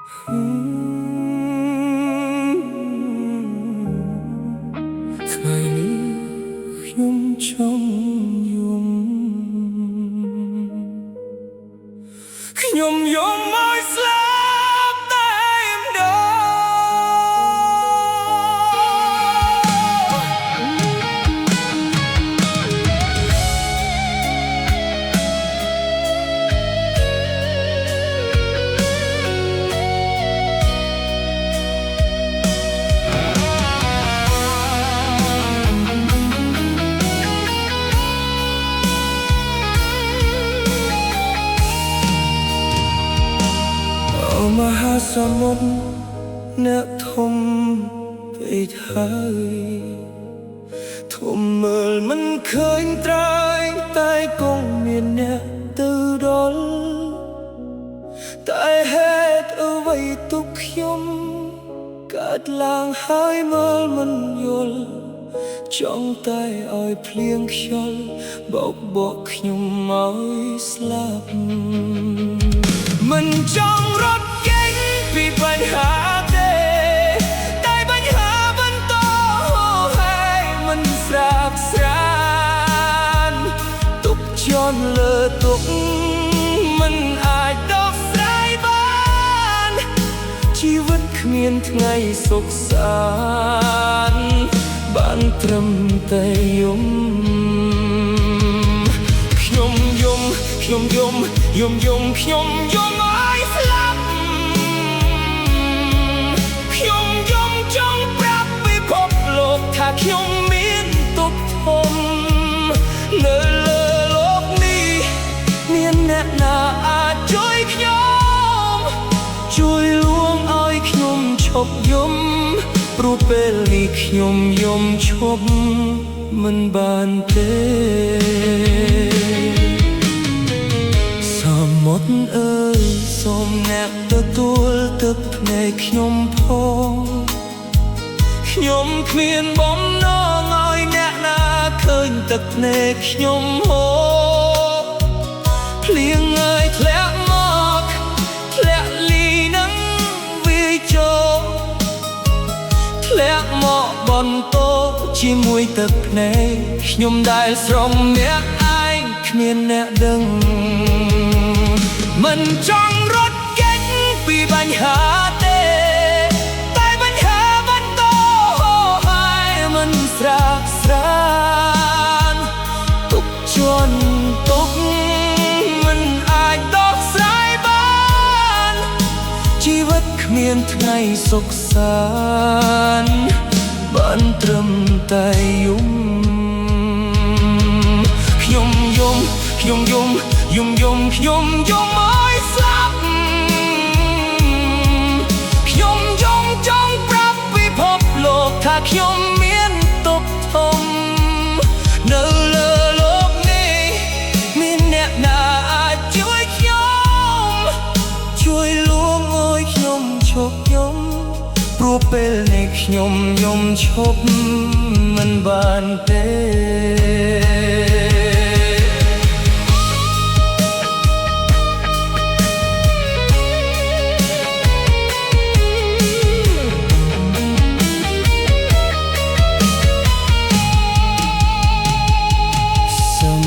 ថ្ងៃនេះខ្ញុំចង់យំខ្ញុំយំមកស្លាប់តែម្ដងមហាសមុទ្រអ្នកធំពេកហើយធំមើលមិនឃើញត្រើយតែគង់មានអ្នកទៅដល់តែហេតុអ្វីទុកខ្ញុំកើតឡើងហើយមើលមិនយល់ចង់តែឲ្យភ្លៀងខ្យល់បោកបក់ខ្ញុំឲ្យស្លាប់មិនចង់រត់គេងពីបញ្ហាទេតែបញ្ហាបន្តហើយមិនស្រាបស្រានទុកជន់លើទុកមិនអាចដោះស្រាយបានជីវិតគ្មានថ្ងៃសុខសាន្តបានត្រឹមតែយំខ្ញុំយំខ្ញុំយំយំយំខ្ញុំយំឲ្យស្លាប់ខ្ញុំយំចង់ប្រាប់ពិភពលោកថាខ្ញុំមានទុក្ខធំនៅលើលោកនេះមានអ្នកណាអាចជួយខ្ញុំជួយលួងឲ្យខ្ញុំឈប់យំព្រោះពេលនេះខ្ញុំយំឈប់មិនបានទេមុតអើយសូមអ្នកទទួលទឹកភ្នែកខ្ញុំផងខ្ញុំគ្មានបំណងឲ្យអ្នកណាឃើញទឹកភ្នែកខ្ញុំហូរភ្លៀងអើយធ្លាក់មកធ្លាក់លីនឹងវាចូលធ្លាក់មកបន្តជាមួយទឹកភ្នែកខ្ញុំដែលស្រងអ្នកឯងគ្មានអ្នកដឹងមិនចង់រត់គេចពីបញ្ហាទេតែបញ្ហាបន្តហើយមិនស្រាបស្រានទុកជន់ទុកមិនអាចដោះស្រាយបានជីវិតគ្មានថ្ងៃសុខសាន្តបានត្រឹមតែយំខ្ញុំយំខ្ញុំយំយំយំខ្ញុំយំឲ្យស្លាប់ខ្ញុំយំចង់ប្រាប់ពិភពលោកថាខ្ញុំមានទុក្ខធំនៅលើលោកនេះមានអ្នកណាអាចជួយខ្ញុំជួយលួងឲ្យខ្ញុំឈប់យំព្រោះពេលនេះខ្ញុំយំឈប់មិនបានទេ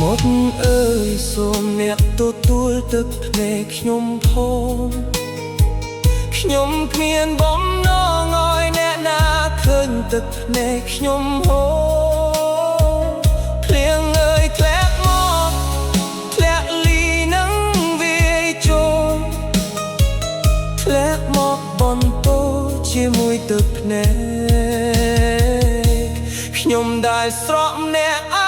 មុតអើយសូមអ្នកទទួលទឹកភ្នែកខ្ញុំផងខ្ញុំគ្មានបំណងឲ្យអ្នកណាឃើញទឹកភ្នែកខ្ញុំហូរភ្លៀងអើយធ្លាក់មកធ្លាក់លីនឹងវាចូលធ្លាក់មកបន្តជាមួយទឹកភ្នែកខ្ញុំដែលស្រក់អ្នក